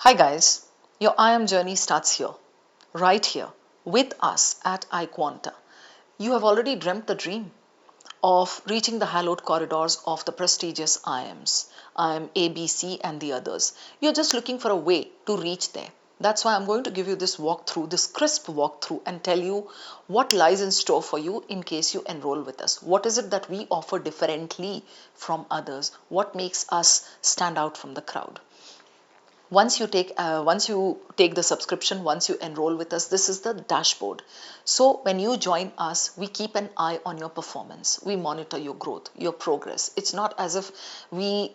Hi guys, your I Am journey starts here, right here, with us at iQuanta. You have already dreamt the dream of reaching the hallowed corridors of the prestigious IMs, IM A, B, C and the others. You're just looking for a way to reach there. That's why I'm going to give you this walkthrough, this crisp walkthrough, and tell you what lies in store for you in case you enroll with us. What is it that we offer differently from others? What makes us stand out from the crowd? Once you take the subscription, once you enroll with us, this is the dashboard. So when you join us, we keep an eye on your performance, we monitor your growth, your progress. It's not as if we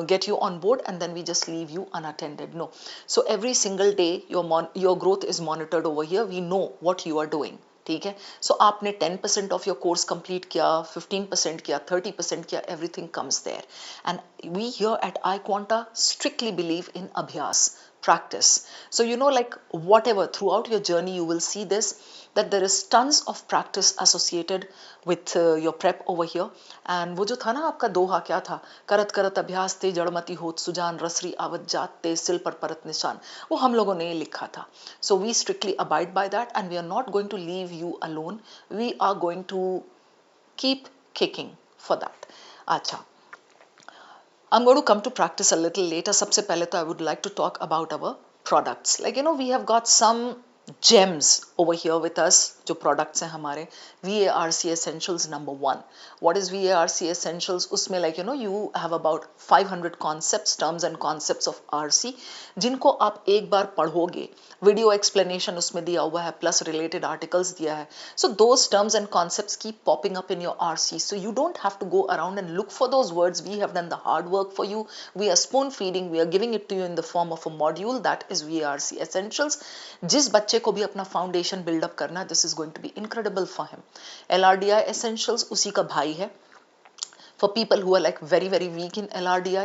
get you on board and then we just leave you unattended. No. So every single day your growth is monitored over here. We know what you are doing. ठीक है. So आपने 10% of your course complete किया, 15% किया, 30% किया, everything comes there. And we here at iQuanta strictly believe in abhyas, practice. So like whatever throughout your journey you will see this, that there is tons of practice associated with your prep over here. And वो जो था ना आपका दोहा, क्या था? करत करत अभ्यास ते जड़मति होत सुजान, रसरी आवत जात ते सिल पर परत निशान. वो हम लोगों ने लिखा था. So we strictly abide by that and we are not going to leave you alone. We are going to keep kicking for that. अच्छा, I'm going to come to practice a little later. सबसे पहले तो I would like to talk about our products. Like we have got some gems over here with us. जो products हैं हमारे VARC Essentials #1. What is VARC Essentials? उसमें like you have about 500 concepts, terms and concepts of RC जिनको आप एक बार पढ़ोगे. Video explanation उसमें दिया हुआ है, प्लस रिलेटेड आर्टिकल्स दिया है. So those terms and concepts keep popping up in your RC, so you don't have to go around and look for those words. We have done the hard work for you. We are spoon feeding, we are giving it to you in the form of a module, that is VARC essentials. जिस बच्चे को भी अपना foundation build up करना है, this is going to be incredible for him. LRDI essentials उसी का भाई है. For people who are like very very weak in LRDI,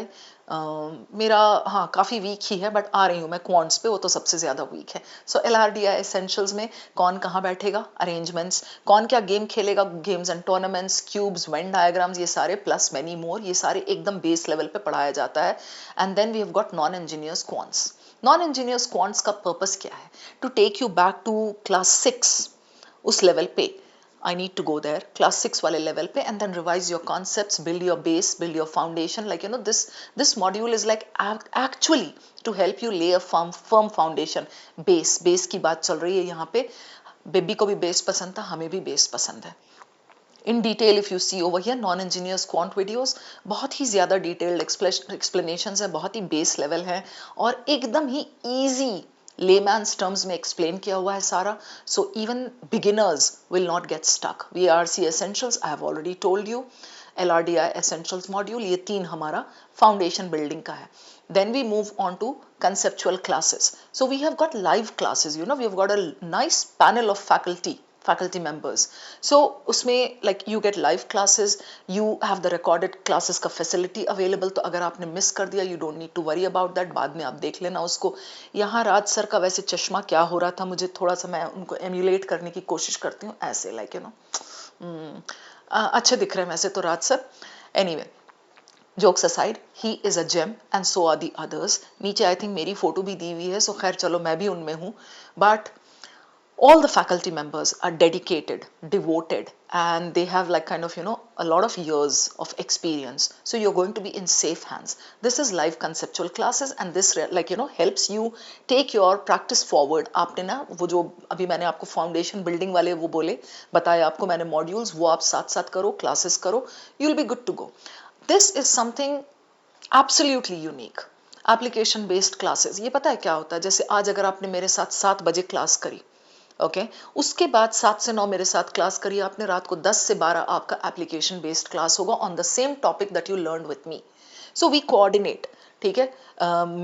मेरा हाँ काफ़ी वीक ही है, बट आ रही हूँ मैं क्वांट्स पे, वो तो सबसे ज़्यादा वीक है. सो LRDI एसेंशियल्स में कौन कहाँ बैठेगा, अरेंजमेंट्स, कौन क्या गेम खेलेगा, games and tournaments, cubes, Venn diagrams, ये सारे प्लस मैनी मोर, ये सारे एकदम बेस लेवल पे पढ़ाया जाता है. And then we have got non engineers quants. Non engineers quants का पर्पस क्या है? To take you back to class 6, उस लेवल पे. I need to go there, class 6 wale level pe, and then revise your concepts, build your base, build your foundation. Like this module is like actually to help you lay a firm foundation. Base की बात चल रही है यहाँ पे. Baby को भी base पसंद था, हमें भी बेस पसंद है. In detail if you see over here non-engineers quant videos, बहुत ही ज़्यादा डिटेल्ड explanations है, बहुत ही बेस लेवल है और एकदम ही easy layman's terms में explain किया हुआ है सारा. So even beginners will not get stuck. VARC essentials I have already told you. LRDI essentials module, ये 3 हमारा foundation building का है. Then we move on to conceptual classes. So we have got live classes. We have got a nice panel of faculty members. So उसमें like you get live classes, you have the recorded classes का facility available. तो अगर आपने miss कर दिया, you don't need to worry about that. बाद में आप देख लेना उसको. यहाँ राज सर का वैसे चश्मा क्या हो रहा था, मुझे थोड़ा सा मैं उनको emulate करने की कोशिश करती हूँ ऐसे like अच्छे दिख रहे हैं वैसे तो राज sir. Anyway, jokes aside, he is a gem and so are the others. नीचे I think मेरी फोटो भी दी हुई है, so खैर चलो मैं भी उनमें हूँ. But all the faculty members are dedicated, devoted, and they have like kind of a lot of years of experience. So you're going to be in safe hands. This is live conceptual classes and this like helps you take your practice forward. आपने ना वो जो अभी मैंने आपको foundation building वाले वो बोले बताया आपको मैंने modules, वो आप साथ साथ करो, classes करो, you'll be good to go. This is something absolutely unique. Application based classes, ये पता है क्या होता है? जैसे आज अगर आपने मेरे साथ 7 बजे क्लास करी, ओके उसके बाद 7 से 9 मेरे साथ क्लास करिए आपने, रात को 10 से 12 आपका एप्लीकेशन बेस्ड क्लास होगा on the same topic that you learn with me. So we coordinate. ठीक है,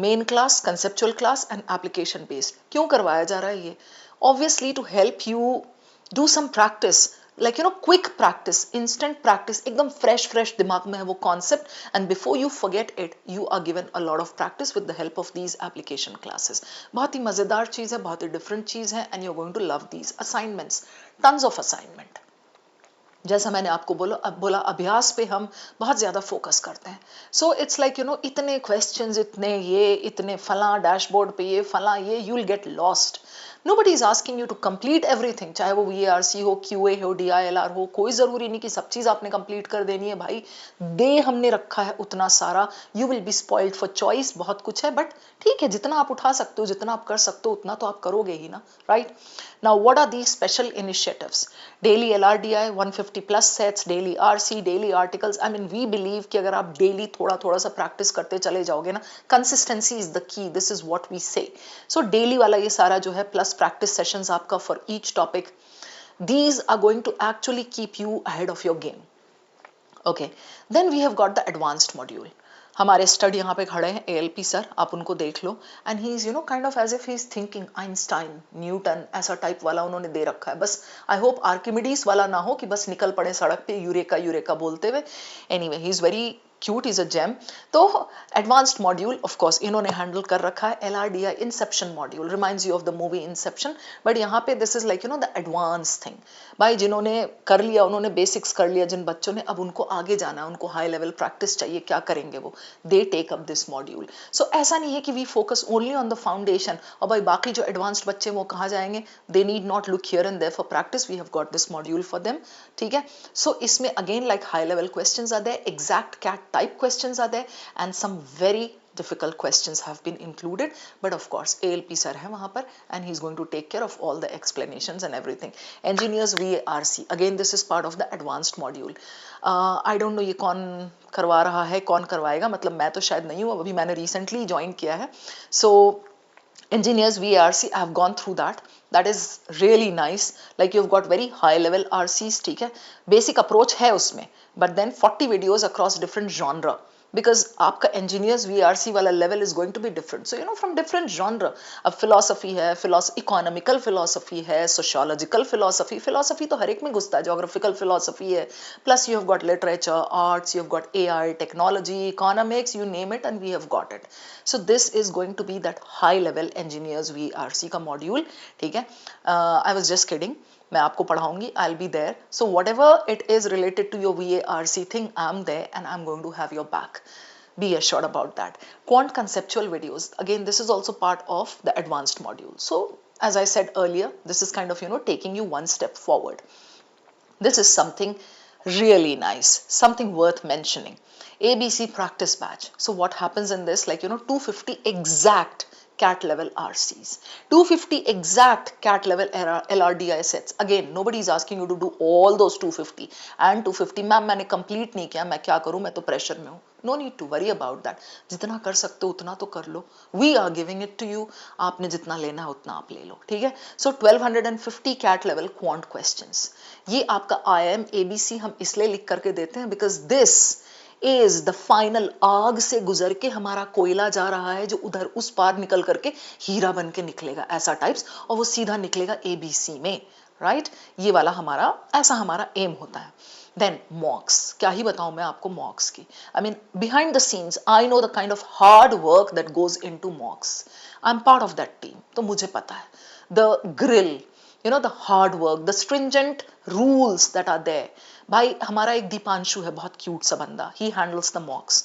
main class, conceptual class and application based. क्यों करवाया जा रहा है ये? Obviously to help you do some practice, like quick practice, instant practice, एकदम fresh दिमाग में है वो concept, and before you forget it you are given a lot of practice with the help of these application classes. बहुत ही मज़ेदार चीज़ है, बहुत ही different चीज़ है, and you're going to love these assignments, tons of assignment. जैसा मैंने आपको बोला अभ्यास पे हम बहुत ज़्यादा फोकस करते हैं. सो इट्स लाइक इतने क्वेश्चंस, इतने फला डैशबोर्ड पे ये फला ये, you will get lost. Nobody is asking you to complete everything, चाहे वो VARC हो, QA हो, DILR हो, कोई ज़रूरी नहीं कि सब चीज़ आपने कंप्लीट कर देनी है भाई. दे हमने रखा है उतना सारा, you will be spoiled for choice, बहुत कुछ है, बट ठीक है, जितना आप उठा सकते हो, जितना आप कर सकते हो, उतना तो आप करोगे ही ना, right. Now what are these special initiatives? Daily LRDI 150 plus sets, daily RC, daily articles. I mean we believe कि अगर आप डेली थोड़ा थोड़ा सा प्रैक्टिस करते चले जाओगे ना, consistency is the key, this is what we say. So daily वाला ये सारा जो है, प्लस प्रैक्टिस सेशंस आपका for each topic, these are going to actually keep you ahead of your game. Okay, then we have got the advanced module. हमारे स्टड यहाँ पे खड़े हैं ALP सर, आप उनको देख लो. And he is kind of as if he is thinking Einstein, Newton, ऐसा टाइप वाला उन्होंने दे रखा है. बस आई होप आर्किमिडीज वाला ना हो कि बस निकल पड़े सड़क पे यूरेका यूरेका बोलते हुए. Anyway, he is very cute, is a gem. तो एडवांस्ड मॉड्यूल ऑफ कोर्स इन्होंने हैंडल कर रखा है. LRDI inception module reminds you of the movie inception, but यहाँ पे this is like the advance thing. भाई जिन्होंने कर लिया, उन्होंने बेसिक्स कर लिया, जिन बच्चों ने, अब उनको आगे जाना है, उनको हाई लेवल प्रैक्टिस चाहिए, क्या करेंगे वो, they take up this module. So ऐसा नहीं है कि we focus only on the foundation, और भाई बाकी जो एडवांस्ड बच्चे वो कहाँ जाएंगे, they need not look here and there for practice, we have got this module for them. ठीक है. सो इसमें again like high level questions are there, exact CAT type questions are there, and some very difficult questions have been included, but of course ALP sir hai wahan par, and he's going to take care of all the explanations and everything. Engineers VARC, again this is part of the advanced module. I don't know ये कौन करवा रहा है, कौन करवाएगा, मतलब मैं तो शायद नहीं हूँ, अभी मैंने recently join किया है. So engineers VARC, I have gone through that. That is really nice. Like you've got very high level RCs, ठीक है, basic approach है उसमें, but then 40 videos across different genre, because आपका engineers VRC वाला level is going to be different. So from different genre. अब philosophy है, economical philosophy है, sociological philosophy तो हर एक में घुसता है, geographical philosophy है, plus you have got literature, arts, you have got AI, technology, economics, you name it, and we have got it. So this is going to be that high level engineers VRC का module. ठीक है. I was just kidding. मैं आपको पढ़ाऊंगी, I'll be there. So whatever it is related to your VARC thing, I'm there and I'm going to have your back. Be assured about that. Quant conceptual videos, again this is also part of the advanced module. So as I said earlier, this is kind of taking you one step forward. This is something really nice, something worth mentioning. ABC practice batch. So what happens in this, like 250 exact CAT level RCs, 250 exact CAT level LRDI sets. Again, nobody is asking you to do all those 250 and 250. Ma'am मैंने complete नहीं किया, मैं क्या करूँ, मैं तो pressure में हूँ. No need to worry about that. जितना कर सकते हो उतना तो कर लो. We are giving it to you. आपने जितना लेना है उतना आप ले लो. ठीक है. So 1250 CAT level quant questions. ये आपका IIM ABC हम इसलिए लिख करके देते हैं because this is the final. आग से गुजर के हमारा कोयला जा रहा है, जो उधर उस पार निकल करके हीरा बन के निकलेगा, ऐसा टाइप्स, और वो सीधा निकलेगा ABC में, राइट. ये वाला हमारा, ऐसा हमारा एम होता है. देन मॉक्स, क्या ही बताऊं मैं आपको मॉक्स की. I mean behind the scenes I know the kind of hard work that goes into मॉक्स. I am part of that team, तो मुझे पता है. The grill, the hard work, the stringent rules that are there. भाई हमारा एक दीपांशु है, बहुत cute सा बंदा, he handles the mocks.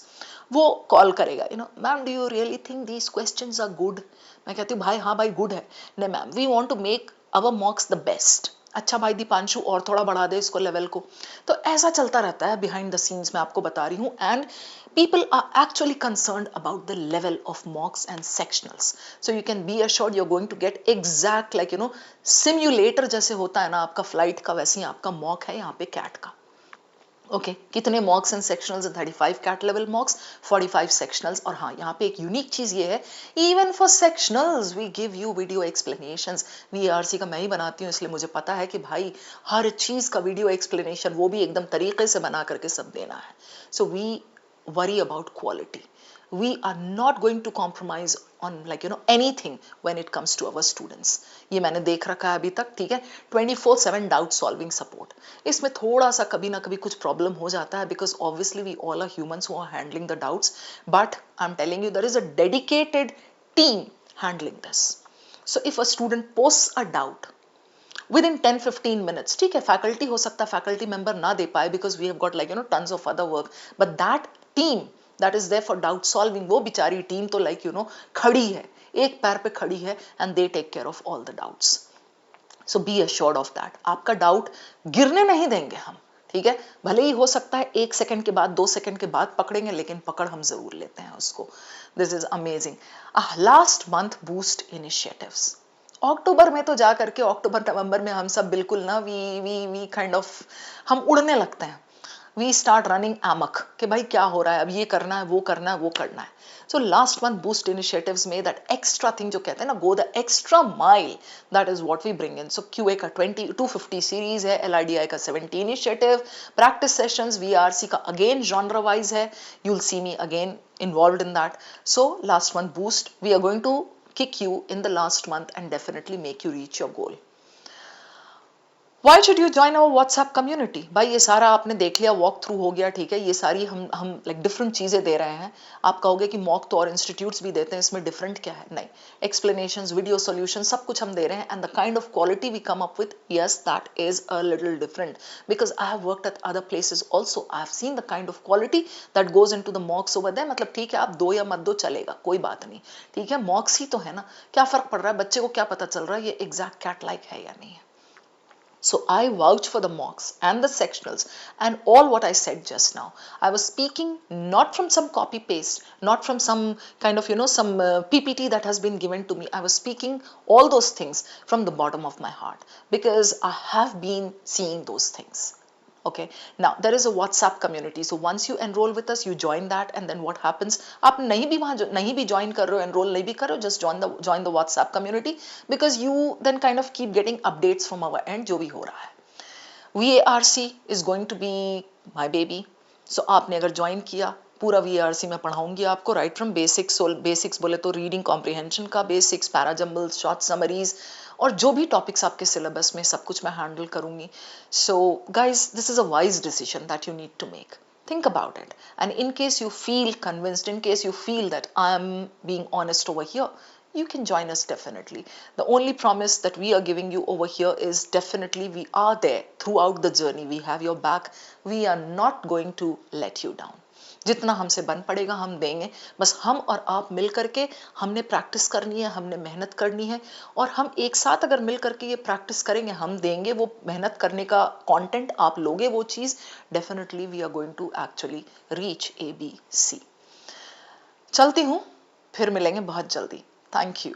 वो कॉल करेगा, ma'am do you really think these questions are good. मैं कहती हूँ भाई हाँ भाई गुड है. नहीं ma'am, we want to make our mocks the best. अच्छा भाई दीपांशु और थोड़ा बढ़ा दे इसको लेवल को. तो ऐसा चलता रहता है बिहाइंड द सीन्स, मैं आपको बता रही हूँ. And people are actually concerned about the level of mocks and sectionals. So you can be assured you're going to get exact, like simulator जैसे होता है ना आपका फ्लाइट का, वैसे ही आपका मॉक है यहाँ पे कैट का. ओके, कितने mocks and sectionals? 35 CAT level mocks, 45 sectionals. और हाँ, यहाँ पे एक यूनिक चीज ये है, even for sectionals we give you video explanations. VARC का मैं ही बनाती हूँ, इसलिए मुझे पता है कि भाई हर चीज का वीडियो एक्सप्लेनेशन, वो भी एकदम तरीके से बना करके सब देना है. So we worry about quality. We are not going to compromise on anything when it comes to our students. ये मैंने देख रखा है अभी तक. ठीक है. 24/7 doubt solving support. इसमें थोड़ा सा कभी ना कभी कुछ प्रॉब्लम हो जाता है, because obviously we all are humans who are handling the doubts, but I'm telling you there is a dedicated team handling this. So if a student posts a doubt, with in 10-15 minutes. ठीक है, faculty हो सकता है faculty member ना दे पाए because we have got like tons of other work, but that team that is there for doubt solving, वो बेचारी टीम तो लाइक खड़ी है, एक पैर पे खड़ी है, and they take care of all the doubts. So be assured of that. आपका डाउट गिरने नहीं देंगे हम. ठीक है, भले ही हो सकता है 1 सेकंड के बाद 2 सेकंड के बाद पकड़ेंगे, लेकिन पकड़ हम जरूर लेते हैं उसको. This is amazing. Last month boost initiatives. October में तो जा करके अक्टूबर नवंबर में हम सब बिल्कुल ना वी काइंड ऑफ हम उड़ने लगते हैं. वी स्टार्ट रनिंग एमक कि भाई क्या हो रहा है, अब ये करना है, वो करना है, वो करना है. So last month boost initiatives में दैट एक्स्ट्रा थिंग जो कहते हैं ना, go the extra mile, that is what we bring in. So QA का 250 सीरीज है, एलआईडीआई का 70 इनिशिएटिव, प्रैक्टिस सेशंस, वीआरसी का अगेन जॉनर वाइज है. You will see me again involved in that. So last month boost, we are going to kick you in the last month and definitely make you reach your goal. Why should you join our WhatsApp community? भाई ये सारा आपने देख लिया, walk through हो गया. ठीक है, ये सारी हम लाइक डिफरेंट चीजें दे रहे हैं. आप कहोगे कि मॉक तो और इंस्टीट्यूट्स भी देते हैं, इसमें डिफरेंट क्या है? नहीं, एक्सप्लेनेशंस, वीडियो सॉल्यूशन, सब कुछ हम दे रहे हैं. And the kind of quality we come up with, yes that is a little different, because I have worked at other places also. I have seen the kind of quality that goes into the mocks over there. मतलब ठीक है, आप दो या मत दो चलेगा, कोई बात नहीं. ठीक है, मॉक्स ही तो है ना, क्या फर्क पड़ रहा है, बच्चे को क्या पता चल रहा है ये एग्जैक्ट कैट लाइक है या नहीं है. So I vouch for the mocks and the sectionals and all what I said just now. I was speaking not from some copy paste, not from some kind of some PPT that has been given to me. I was speaking all those things from the bottom of my heart because I have been seeing those things. Okay, now there is a WhatsApp community. So once you enroll with us, you join that, and then what happens, आप नहीं भी join कर रहे हो, enroll नहीं भी कर रहे हो, just join the WhatsApp community, because you then kind of keep getting updates from our end जो भी हो रहा है. VARC is going to be my baby. So आपने अगर join किया, पूरा VARC मैं पढ़ाऊंगी आपको, right from basics बोले तो रीडिंग कॉम्प्रिहेंशन का बेसिक्स, पैराजम्बल्स, शॉर्ट समरीज, और जो भी टॉपिक्स आपके सिलेबस में, सब कुछ मैं हैंडल करूंगी. So guys, this is a wise decision that you need to make. Think about it. And in case you feel convinced, in case you feel that I am being honest over here, you can join us definitely. The only promise that we are giving you over here is definitely we are there throughout the journey. We have your back. We are not going to let you down. जितना हमसे बन पड़ेगा हम देंगे. बस हम और आप मिल करके हमने प्रैक्टिस करनी है, हमने मेहनत करनी है, और हम एक साथ अगर मिल करके ये प्रैक्टिस करेंगे, हम देंगे वो मेहनत करने का कंटेंट, आप लोगे वो चीज, definitely we are going to actually reach ABC. चलती हूँ, फिर मिलेंगे बहुत जल्दी. Thank you.